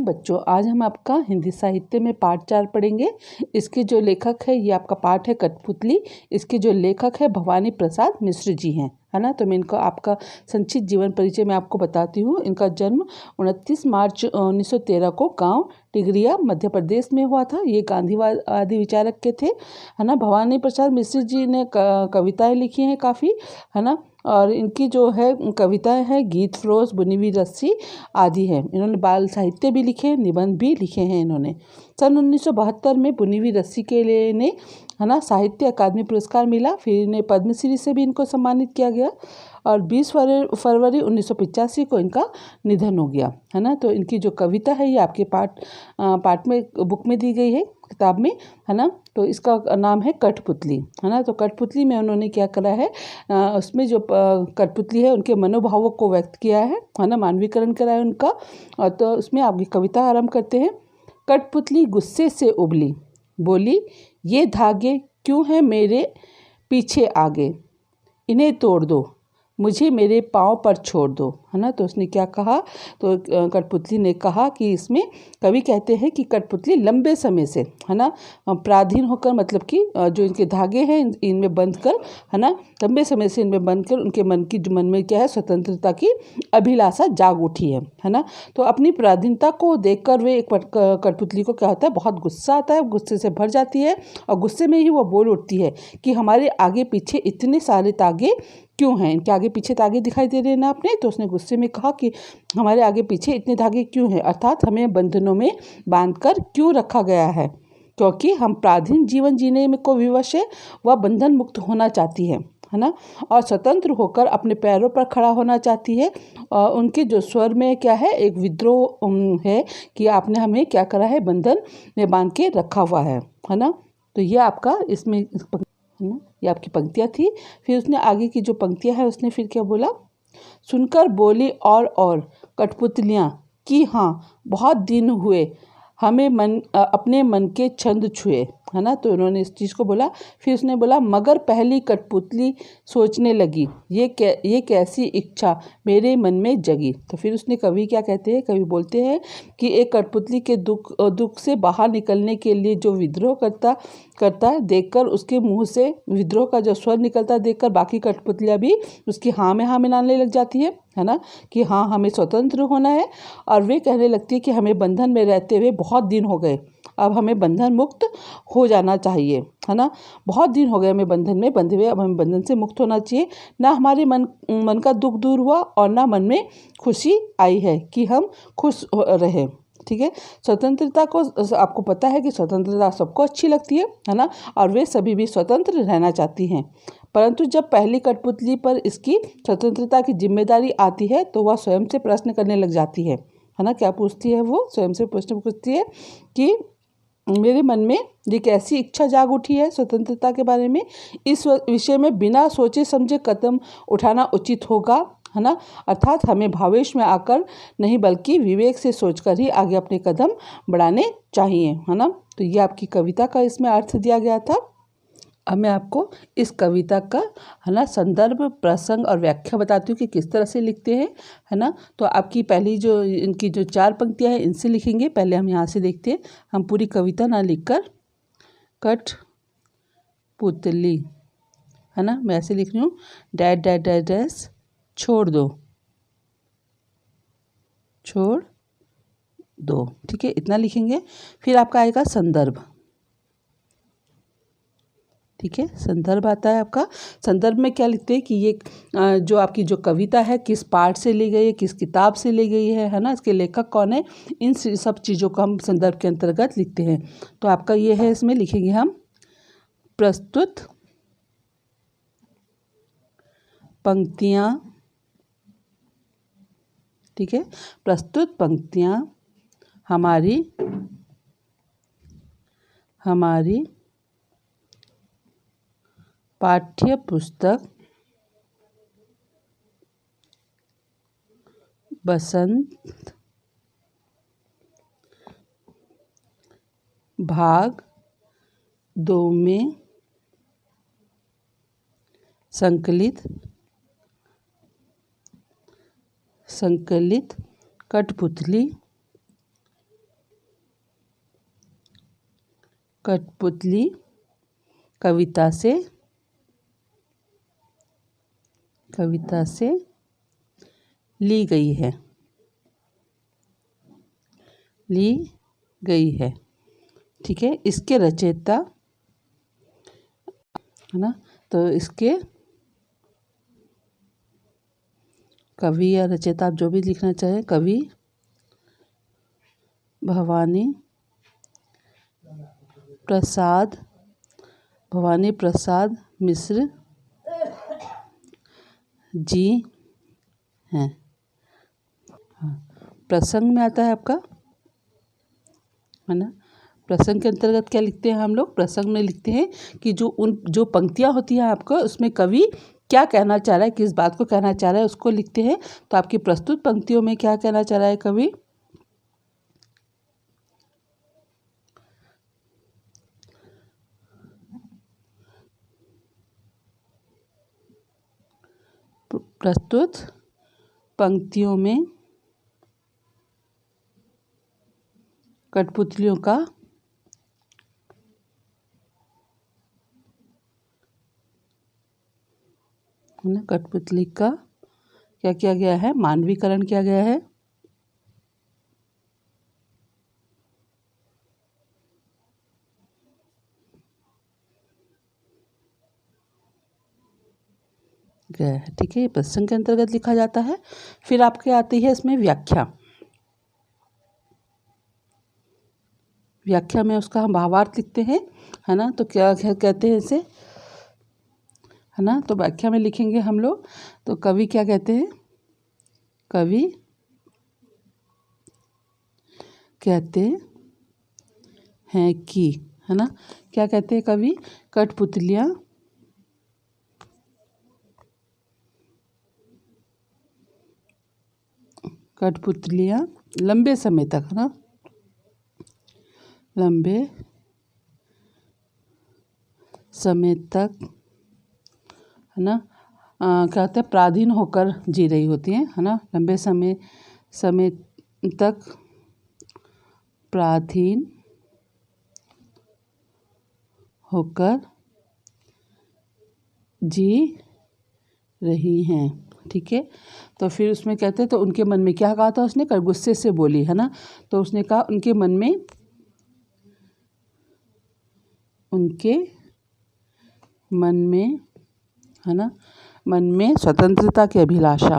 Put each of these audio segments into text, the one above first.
Morning बच्चों, आज हम आपका हिंदी साहित्य में पाठ 4 पढ़ेंगे। इसके जो लेखक है, ये आपका पाठ है कठपुतली। इसके जो लेखक है भवानी प्रसाद मिश्र जी हैं, है ना। तो मैं इनका आपका संक्षिप्त जीवन परिचय मैं आपको बताती हूँ। इनका जन्म 29 मार्च 1913 को गांव टिगरिया मध्य प्रदेश में हुआ था। ये गांधीवादी विचारक के थे, है ना। भवानी प्रसाद मिश्र जी ने कविताएं लिखी हैं काफ़ी, है ना। और इनकी जो है कविताएं हैं गीत, फ्रोज, बुनी हुई रस्सी आदि है। इन्होंने बाल साहित्य भी लिखे, निबंध भी लिखे हैं इन्होंने। सन 1972 में बुनी हुई रस्सी के लिए ने, है ना, साहित्य अकादमी पुरस्कार मिला। फिर इन्हें पद्मश्री से भी इनको सम्मानित किया गया और 20 फरवरी 1985 को इनका निधन हो गया, है ना। तो इनकी जो कविता है ये आपके पाठ में बुक में दी गई है, किताब में, है ना। तो इसका नाम है कठपुतली, है ना। तो कठपुतली में उन्होंने क्या करा है, उसमें जो कठपुतली है उनके मनोभावों को व्यक्त किया है ना, मानवीकरण करा है उनका। और तो उसमें आपकी कविता आरंभ करते हैं। कठपुतली गुस्से से उबली, बोली ये धागे क्यों हैं मेरे पीछे आगे, इन्हें तोड़ दो, मुझे मेरे पाँव पर छोड़ दो, है ना। तो उसने क्या कहा, तो कठपुतली ने कहा कि इसमें कवि कहते हैं कि कठपुतली लंबे समय से, है ना, पराधीन होकर, मतलब कि जो इनके धागे हैं इनमें बंध कर, है ना, लंबे समय से इनमें बंध कर उनके मन में क्या है, स्वतंत्रता की अभिलाषा जाग उठी है ना। तो अपनी पराधीनता को देखकर वे एक कठपुतली को क्या होता है, बहुत गुस्सा आता है, गुस्से से भर जाती है और गुस्से में ही वो बोल उठती है कि हमारे आगे पीछे इतने सारे तागे क्यों हैं। इनके आगे पीछे तागे दिखाई दे रहे हैं ना आपने। तो उसने गुस्से में कहा कि हमारे आगे पीछे इतने धागे क्यों हैं, अर्थात हमें बंधनों में बांधकर क्यों रखा गया है, क्योंकि हम पराधीन जीवन जीने में को विवश है, वह बंधन मुक्त होना चाहती है ना, और स्वतंत्र होकर अपने पैरों पर खड़ा होना चाहती है। और उनके जो स्वर में क्या है, एक विद्रोह है कि आपने हमें क्या करा है, बंधन में बांध के रखा हुआ है ना। तो ये आपका इसमें, है ना, ये आपकी पंक्तियाँ थी। फिर उसने आगे की जो पंक्तियाँ हैं उसने फिर क्या बोला, सुनकर बोली और कठपुतलियाँ कि हाँ बहुत दिन हुए हमें अपने मन के छंद छुए, है ना। तो उन्होंने इस चीज़ को बोला। फिर उसने बोला मगर पहली कठपुतली सोचने लगी ये कैसी इच्छा मेरे मन में जगी। तो फिर उसने कवि क्या कहते हैं, कवि बोलते हैं कि एक कठपुतली के दुख से बाहर निकलने के लिए जो विद्रोह करता है, देखकर उसके मुंह से विद्रोह का जो स्वर निकलता है देखकर बाकी कठपुतलियाँ भी उसकी हाँ में हाँ मिलाने लग जाती है ना, कि हाँ हमें स्वतंत्र होना है। और वे कहने लगती है कि हमें बंधन में रहते हुए बहुत दिन हो गए, अब हमें बंधन मुक्त हो जाना चाहिए, है ना। बहुत दिन हो गए हमें बंधन में बंधे हुए, अब हमें बंधन से मुक्त होना चाहिए। ना हमारे मन का दुख दूर हुआ और ना मन में खुशी आई है कि हम खुश रहे, ठीक है। स्वतंत्रता को, आपको पता है कि स्वतंत्रता सबको अच्छी लगती है ना, और वे सभी भी स्वतंत्र रहना चाहती हैं। परंतु जब पहली कठपुतली पर इसकी स्वतंत्रता की जिम्मेदारी आती है तो वह स्वयं से प्रश्न करने लग जाती है ना। क्या पूछती है वो, स्वयं से प्रश्न पूछती है कि मेरे मन में ये कैसी इच्छा जाग उठी है स्वतंत्रता के बारे में, इस विषय में बिना सोचे समझे कदम उठाना उचित होगा, है ना। अर्थात हमें भावेश में आकर नहीं बल्कि विवेक से सोचकर ही आगे अपने कदम बढ़ाने चाहिए, है ना। तो ये आपकी कविता का इसमें अर्थ दिया गया था। अब मैं आपको इस कविता का, है ना, संदर्भ, प्रसंग और व्याख्या बताती हूँ कि किस तरह से लिखते हैं, है ना। तो आपकी पहली जो इनकी जो 4 पंक्तियाँ हैं इनसे लिखेंगे। पहले हम यहाँ से देखते हैं, हम पूरी कविता ना लिखकर कठपुतली, है ना, मैं ऐसे लिख रही हूँ, डैश डैश डैश डैश छोड़ दो, ठीक है, इतना लिखेंगे। फिर आपका आएगा संदर्भ, ठीक है। संदर्भ आता है आपका। संदर्भ में क्या लिखते हैं कि ये जो आपकी जो कविता है किस पाठ से ली गई है, किस किताब से ली गई है ना, इसके लेखक कौन है, इन सब चीज़ों को हम संदर्भ के अंतर्गत लिखते हैं। तो आपका ये है, इसमें लिखेंगे हम प्रस्तुत पंक्तियाँ, ठीक है। प्रस्तुत पंक्तियाँ हमारी पाठ्य पुस्तक बसंत भाग 2 में संकलित कठपुतली कठपुतली कविता से ली गई है। ठीक है, इसके रचयिता है ना, तो इसके कवि या रचयिता आप जो भी लिखना चाहें, कवि भवानी प्रसाद मिश्र जी हैं। प्रसंग में आता है आपका, है ना। प्रसंग के अंतर्गत क्या लिखते हैं हम लोग? प्रसंग में लिखते हैं कि जो पंक्तियाँ होती हैं आपको, उसमें कवि क्या कहना चाह रहा है, किस बात को कहना चाह रहा है, उसको लिखते हैं। तो आपकी प्रस्तुत पंक्तियों में क्या कहना चाह रहा है कवि? प्रस्तुत पंक्तियों में कठपुतलियों का कठपुतली का क्या किया गया है? मानवीकरण किया गया है। ठीक है, प्रसंग के अंतर्गत लिखा जाता है। फिर आपके आती है इसमें व्याख्या में उसका हम भावार्थ लिखते हैं, है ना। तो क्या कहते हैं इसे, है ना। तो व्याख्या में लिखेंगे हम लोग, तो कवि क्या कहते हैं? कवि कहते हैं कि, है ना, क्या कहते हैं कवि? कठपुतलियाँ लंबे समय तक, है ना, लंबे समय तक, है ना, क्या होता है? पराधीन होकर जी रही होती हैं, है ना। लंबे समय तक पराधीन होकर जी रही हैं। ठीक है, तो फिर उसमें कहते हैं, तो उनके मन में क्या कहा था उसने? गुस्से से बोली, है ना। तो उसने कहा उनके मन में, है ना, मन में स्वतंत्रता की अभिलाषा,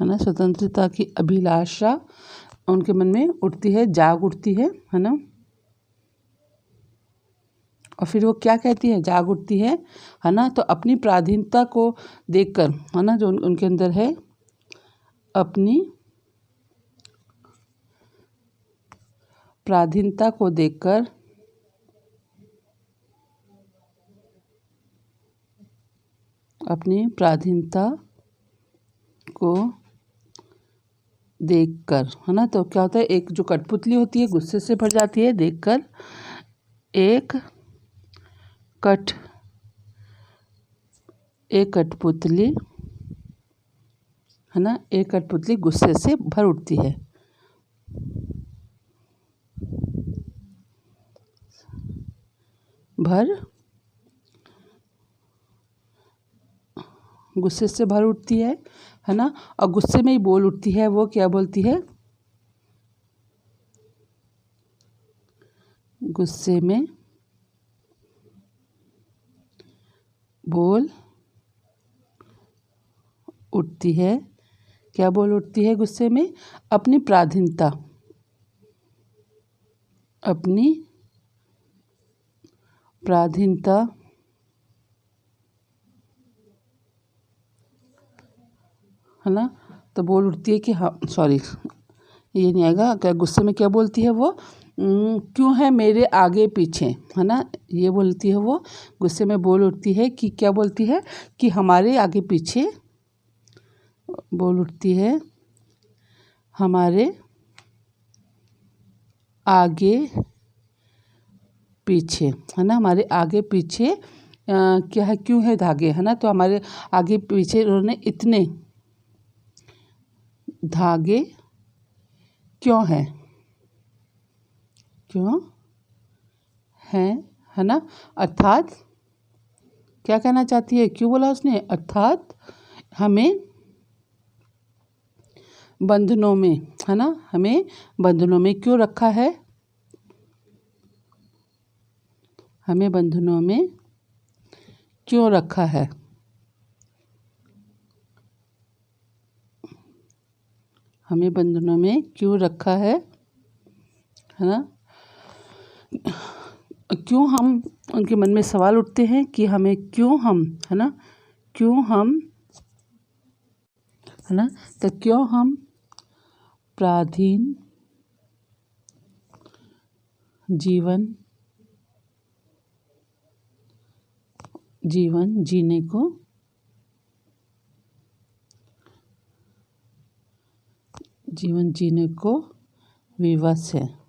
है ना, स्वतंत्रता की अभिलाषा उनके मन में उठती है, जाग उठती है ना। और फिर वो क्या कहती है? जाग उठती है ना। तो अपनी पराधीनता को देखकर, है ना, जो उनके अंदर है, अपनी पराधीनता को देखकर, है ना। तो क्या होता है? एक जो कठपुतली होती है गुस्से से भर जाती है देखकर, एक कठपुतली, है ना, एक कठपुतली गुस्से से भर उठती है, गुस्से से भर उठती है ना। और गुस्से में ही बोल उठती है। वो क्या बोलती है? गुस्से में बोल उठती है। क्या बोल उठती है गुस्से में? अपनी पराधीनता है ना। तो बोल उठती है कि हाँ, सॉरी ये नहीं आएगा। क्या गुस्से में क्या बोलती है वो? क्यों है मेरे आगे पीछे, है ना, ये बोलती है वो। गुस्से में बोल उठती है कि क्या बोलती है? कि हमारे आगे पीछे बोल उठती है, हमारे आगे पीछे, है ना, हमारे आगे पीछे क्या है, क्यों है धागे, है ना। तो हमारे आगे पीछे उन्होंने इतने धागे क्यों हैं, क्यों हैं, है ना। अर्थात क्या कहना चाहती है, क्यों बोला उसने, अर्थात हमें बंधनों में, है ना, हमें बंधनों में क्यों रखा है, हमें बंधनों में क्यों रखा है, हमें बंधनों में क्यों रखा है ना। क्यों हम, उनके मन में सवाल उठते हैं कि हमें क्यों हम, है ना, क्यों हम, है ना, तो क्यों हम पराधीन जीवन जीने को विवश है।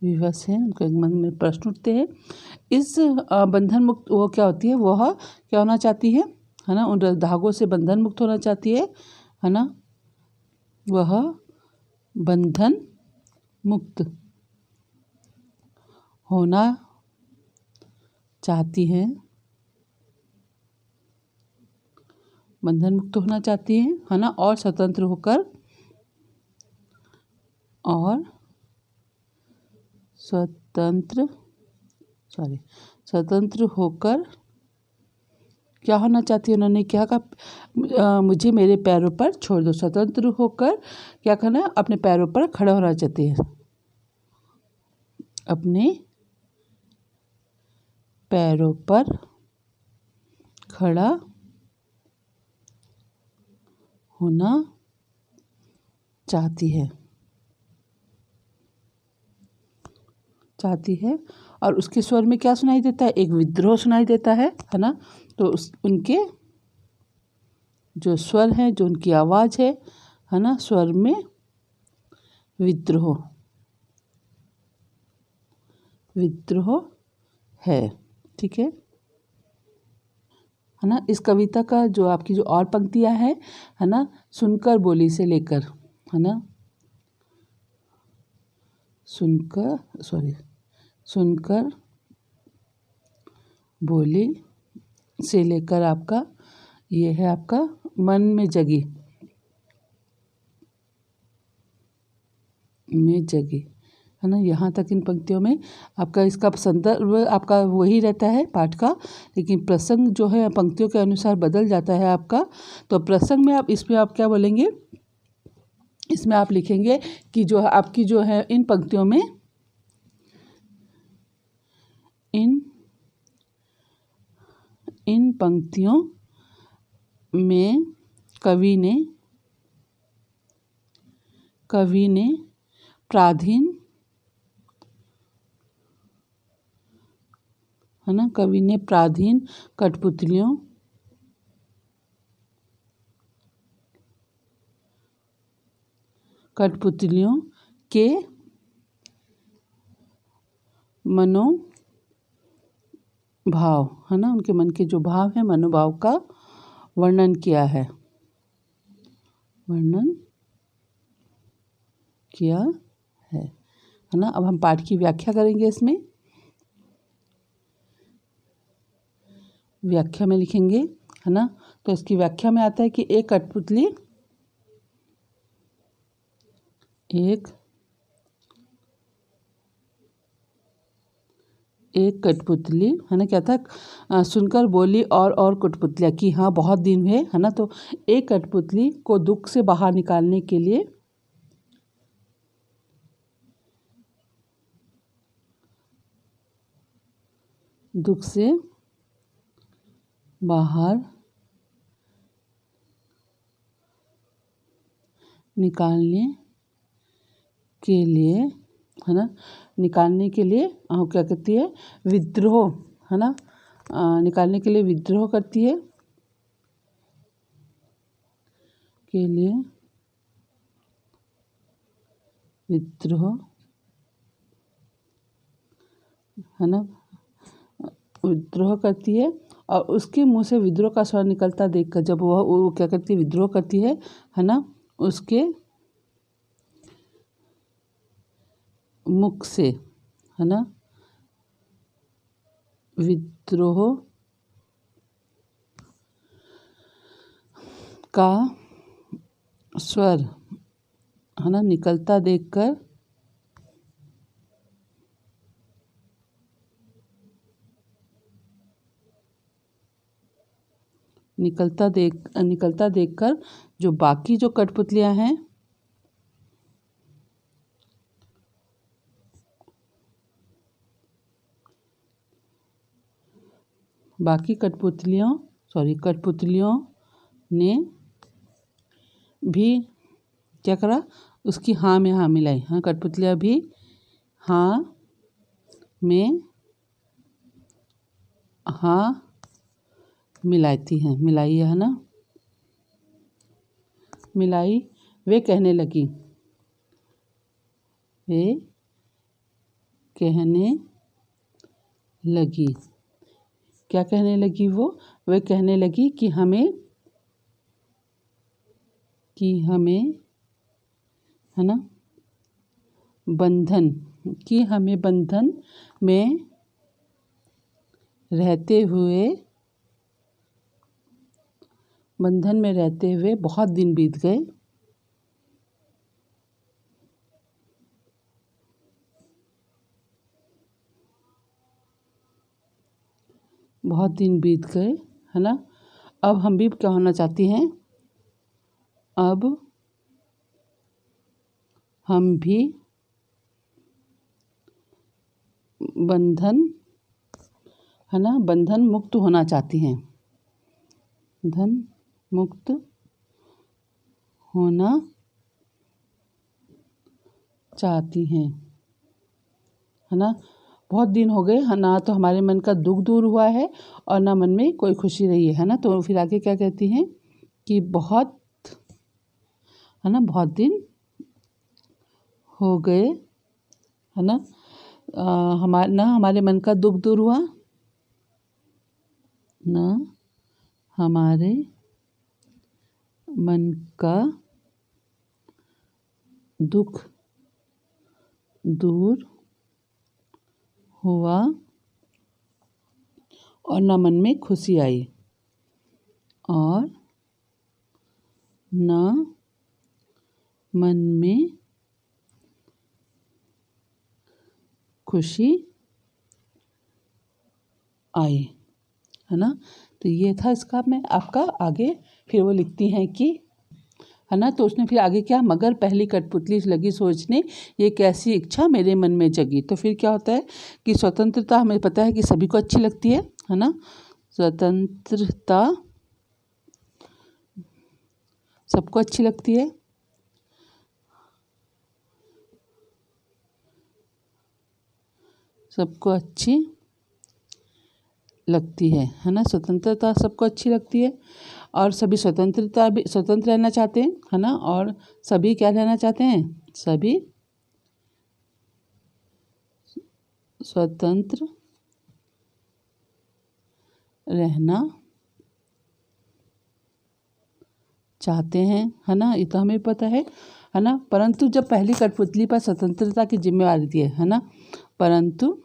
विवश है, उनके मन में प्रश्न उठते हैं। इस बंधन मुक्त वो क्या होती है, वह क्या होना चाहती है ना, उन धागों से बंधन मुक्त होना चाहती है ना, वह बंधन मुक्त होना चाहती है, बंधन मुक्त होना चाहती है ना, और स्वतंत्र होकर क्या होना चाहती है, उन्होंने क्या कहा, मुझे मेरे पैरों पर छोड़ दो। स्वतंत्र होकर क्या करना है, अपने पैरों पर खड़ा होना चाहती है, अपने पैरों पर खड़ा होना चाहती है। और उसके स्वर में क्या सुनाई देता है, एक विद्रोह सुनाई देता है ना। तो उनके जो स्वर हैं, जो उनकी आवाज़ है ना, स्वर में विद्रोह है, ठीक है ना। इस कविता का जो आपकी जो और पंक्तियां है ना, सुनकर बोली से लेकर, है ना, सुनकर बोली से लेकर आपका ये है, आपका मन में जगी है ना। यहाँ तक इन पंक्तियों में आपका इसका संदर्भ आपका वही रहता है पाठ का, लेकिन प्रसंग जो है पंक्तियों के अनुसार बदल जाता है आपका। तो प्रसंग में आप इसमें आप क्या बोलेंगे, इसमें आप लिखेंगे कि जो आपकी जो है इन पंक्तियों में, इन पंक्तियों में कवि ने पराधीन, है ना, कवि ने पराधीन कठपुतलियों के मनोभाव, है ना, उनके मन के जो भाव है, मनोभाव का वर्णन किया है ना। अब हम पाठ की व्याख्या करेंगे। इसमें व्याख्या में लिखेंगे, है ना। तो इसकी व्याख्या में आता है कि एक कठपुतली, है ना, क्या था, सुनकर बोली और कठपुतलियाँ कि हाँ बहुत दिन हुए, है ना। तो एक कठपुतली को दुख से बाहर निकालने के लिए दुख से बाहर निकालने के लिए, है ना, निकालने के लिए क्या करती है, विद्रोह, है ना, निकालने के लिए विद्रोह करती है, के लिए विद्रोह है ना, विद्रोह करती है और उसके मुंह से विद्रोह का स्वर निकलता देखकर जब वो क्या करती है, विद्रोह करती है ना, उसके मुख से, है ना, विद्रोह का स्वर, है ना, निकलता देखकर निकलता देखकर जो बाकी जो कठपुतलियां हैं, बाकी कठपुतलियों ने भी क्या करा, उसकी हाँ में हाँ मिलाई। हाँ, कठपुतलियाँ भी हाँ में हाँ मिलाती हैं, मिलाई है ना, मिलाई। वे कहने लगी, क्या कहने लगी वे कहने लगी कि हमें है ना, बंधन में रहते हुए बहुत दिन बीत गए। है ना। अब हम भी क्या होना चाहती हैं, अब हम भी बंधन, है ना, बंधन मुक्त होना चाहती हैं, बंधन मुक्त होना चाहती हैं, है ना। बहुत दिन हो गए, ना तो हमारे मन का दुख दूर हुआ है और ना मन में कोई खुशी रही है ना। तो फिर आगे क्या कहती हैं कि बहुत, है ना, बहुत दिन हो गए, है ना, हमारे मन का दुख दूर हुआ, ना हमारे मन का दुख दूर हुआ और ना मन में खुशी आई, और ना मन में खुशी आई, है ना। तो ये था इसका, मैं आपका आगे फिर वो लिखती हैं कि, है ना, तो उसने फिर आगे क्या, मगर पहली कठपुतली लगी सोचने ये कैसी इच्छा मेरे मन में जगी। तो फिर क्या होता है कि स्वतंत्रता हमें पता है कि सभी को अच्छी लगती है ना, स्वतंत्रता सबको अच्छी लगती है, सबको अच्छी लगती है ना, स्वतंत्रता सबको अच्छी लगती है और सभी स्वतंत्र रहना चाहते हैं, है ना, और सभी क्या रहना चाहते हैं, सभी स्वतंत्र रहना चाहते हैं, है ना। ये तो हमें पता है ना। परंतु जब पहली कठपुतली पर स्वतंत्रता की जिम्मेवारी थी, है ना, परंतु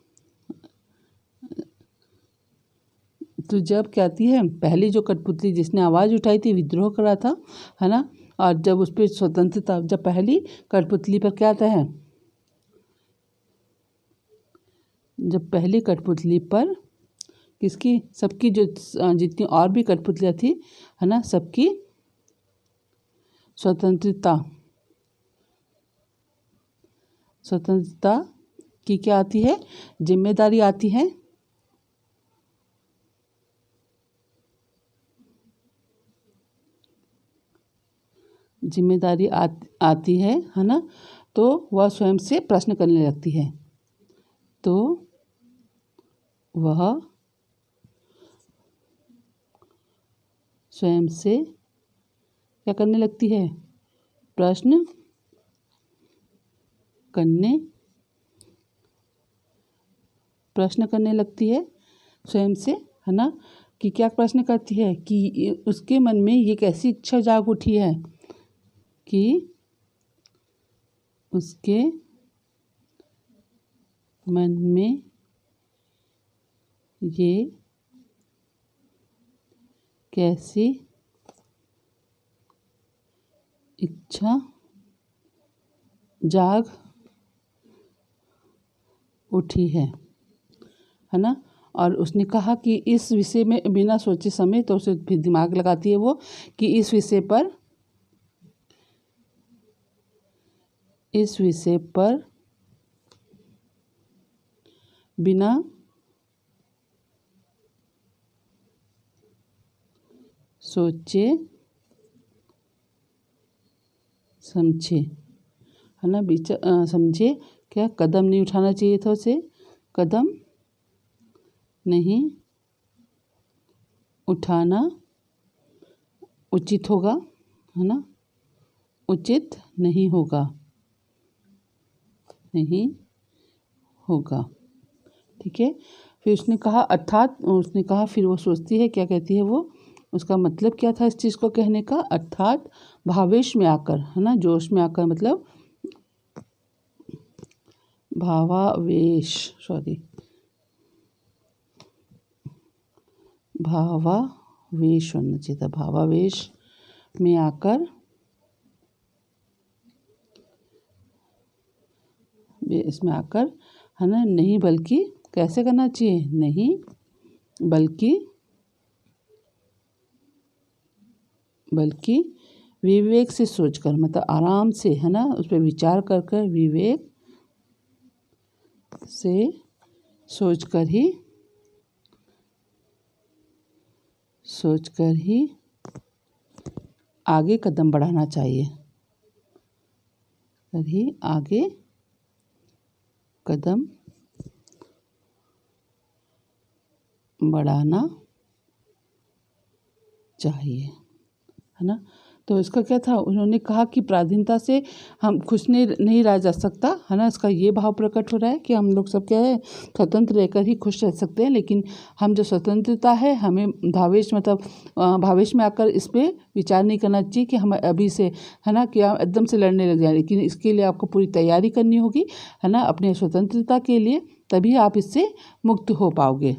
तो जब कहती है पहली जो कठपुतली जिसने आवाज़ उठाई थी, विद्रोह करा था, है ना, और जब उस पर स्वतंत्रता, जब पहली कठपुतली पर क्या आता है, जब पहली कठपुतली पर किसकी, सबकी जो जितनी और भी कठपुतलियाँ थी, है ना, सबकी स्वतंत्रता की क्या आती है, जिम्मेदारी आती है, आती है ना। तो वह स्वयं से प्रश्न करने लगती है, तो वह स्वयं से क्या करने लगती है, प्रश्न करने प्रश्न करने लगती है स्वयं से, है ना, कि क्या प्रश्न करती है कि उसके मन में ये कैसी इच्छा जाग उठी है कि उसके मन में ये कैसी इच्छा जाग उठी है ना। और उसने कहा कि इस विषय में बिना सोचे समय, तो उसे फिर दिमाग लगाती है वो कि इस विषय पर बिना सोचे समझे, है ना, समझे क्या कदम नहीं उठाना चाहिए था उसे, कदम नहीं उठाना उचित होगा, है ना, उचित नहीं होगा, नहीं होगा, ठीक है। फिर उसने कहा अर्थात, उसने कहा, फिर वो सोचती है, क्या कहती है वो, उसका मतलब क्या था इस चीज़ को कहने का, अर्थात भावेश में आकर, है ना, जोश में आकर, मतलब भावावेश होना चाहिए था, भावावेश में आकर, इसमें आकर, है ना, नहीं बल्कि कैसे करना चाहिए, नहीं बल्कि विवेक से सोचकर, मतलब आराम से, है ना, उस पर विचार कर विवेक से सोचकर ही आगे कदम बढ़ाना चाहिए, आगे कदम बढ़ाना चाहिए, है ना। तो इसका क्या था, उन्होंने कहा कि पराधीनता से हम खुश नहीं रहा जा सकता, है ना। इसका ये भाव प्रकट हो रहा है कि हम लोग सब क्या है, स्वतंत्र रहकर ही खुश रह सकते हैं, लेकिन हम जो स्वतंत्रता है, हमें भावेश में आकर इस पर विचार नहीं करना चाहिए कि हम अभी से, है ना, कि हम एकदम से लड़ने लग जाए, लेकिन इसके लिए आपको पूरी तैयारी करनी होगी, है ना, अपने स्वतंत्रता के लिए, तभी आप इससे मुक्त हो पाओगे,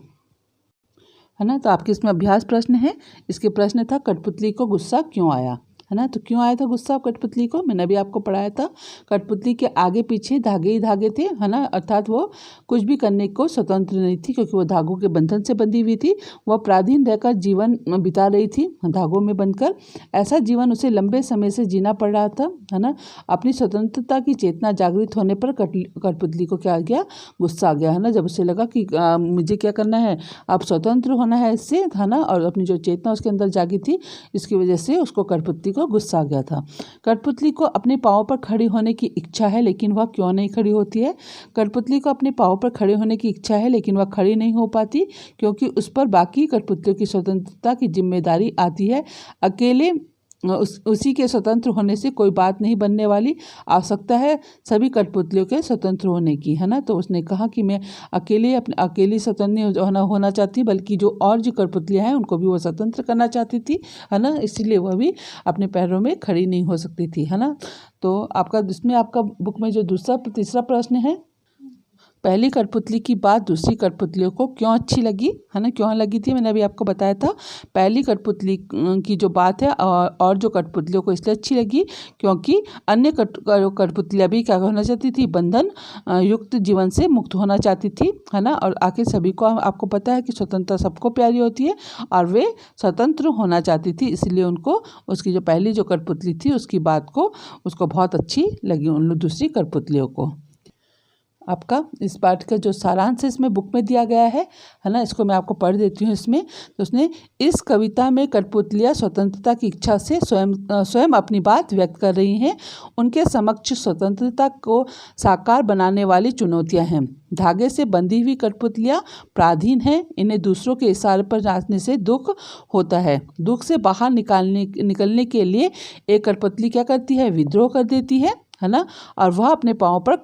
है ना। तो आपके इसमें अभ्यास प्रश्न है, इसके प्रश्न था कठपुतली को गुस्सा क्यों आया, है ना। तो क्यों आया था गुस्सा कठपुतली को, मैंने अभी आपको पढ़ाया था, कठपुतली के आगे पीछे धागे ही धागे थे, है ना, अर्थात वो कुछ भी करने को स्वतंत्र नहीं थी, क्योंकि वो धागों के बंधन से बंधी हुई थी, वह पराधीन रहकर जीवन बिता रही थी, धागों में बंधकर। ऐसा जीवन उसे लंबे समय से जीना पड़ रहा था, है ना। अपनी स्वतंत्रता की चेतना जागृत होने पर कठपुतली को क्या आ गया, गुस्सा आ गया, है ना। जब उसे लगा कि मुझे क्या करना है, अब स्वतंत्र होना है इससे, है ना, और अपनी जो चेतना उसके अंदर जागी थी, इसकी वजह से उसको कठपुतली को गुस्सा आ गया था। कठपुतली को अपने पाँव पर खड़ी होने की इच्छा है, लेकिन वह क्यों नहीं खड़ी होती है। कठपुतली को अपने पाँव पर खड़े होने की इच्छा है, लेकिन वह खड़ी नहीं हो पाती, क्योंकि उस पर बाकी कठपुतलियों की स्वतंत्रता की जिम्मेदारी आती है। अकेले उसी के स्वतंत्र होने से कोई बात नहीं बनने वाली, आवश्यकता है सभी कठपुतलियों के स्वतंत्र होने की, है ना। तो उसने कहा कि मैं अकेली स्वतंत्र नहीं होना चाहती, बल्कि जो और जो कठपुतलियाँ हैं उनको भी वो स्वतंत्र करना चाहती थी, है ना, इसीलिए वह भी अपने पैरों में खड़ी नहीं हो सकती थी, है ना। तो आपका इसमें आपका बुक में जो तीसरा प्रश्न है, पहली कठपुतली की बात दूसरी कठपुतलियों को क्यों अच्छी लगी, है ना, क्यों लगी थी, मैंने अभी आपको बताया था। पहली कठपुतली की जो बात है और जो कठपुतलियों को इसलिए अच्छी लगी क्योंकि अन्य कठपुतलियाँ भी क्या होना चाहती थी, बंधन युक्त जीवन से मुक्त होना चाहती थी, है ना। और आखिर सभी को आपको पता है कि स्वतंत्रता सबको प्यारी होती है, और वे स्वतंत्र होना चाहती थी, इसलिए उनको उसकी जो पहली जो कठपुतली थी उसकी बात को उसको बहुत अच्छी लगी उन दूसरी कठपुतलियों को। आपका इस पाठ का जो सारांश है इसमें बुक में दिया गया है ना, इसको मैं आपको पढ़ देती हूँ इसमें। तो उसने इस कविता में कठपुतलियाँ स्वतंत्रता की इच्छा से स्वयं अपनी बात व्यक्त कर रही हैं। उनके समक्ष स्वतंत्रता को साकार बनाने वाली चुनौतियाँ हैं। धागे से बंधी हुई कठपुतलियाँ पराधीन हैं, इन्हें दूसरों के इशारे पर नाचने से दुख होता है। दुख से बाहर निकलने के लिए एक कठपुतली क्या करती है, विद्रोह कर देती है है ना, और वह अपने पाँव पर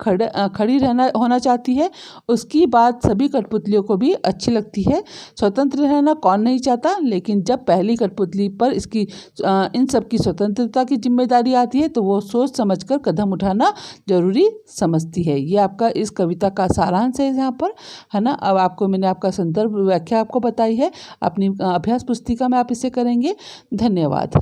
खड़ी रहना होना चाहती है। उसकी बात सभी कठपुतलियों को भी अच्छी लगती है। स्वतंत्र रहना कौन नहीं चाहता, लेकिन जब पहली कठपुतली पर इसकी इन सब की स्वतंत्रता की जिम्मेदारी आती है तो वो सोच समझकर कदम उठाना जरूरी समझती है। ये आपका इस कविता का सारांश है यहाँ पर, है ना। अब आपको मैंने आपका संदर्भ व्याख्या आपको बताई है, अपनी अभ्यास पुस्तिका में आप इसे करेंगे। धन्यवाद।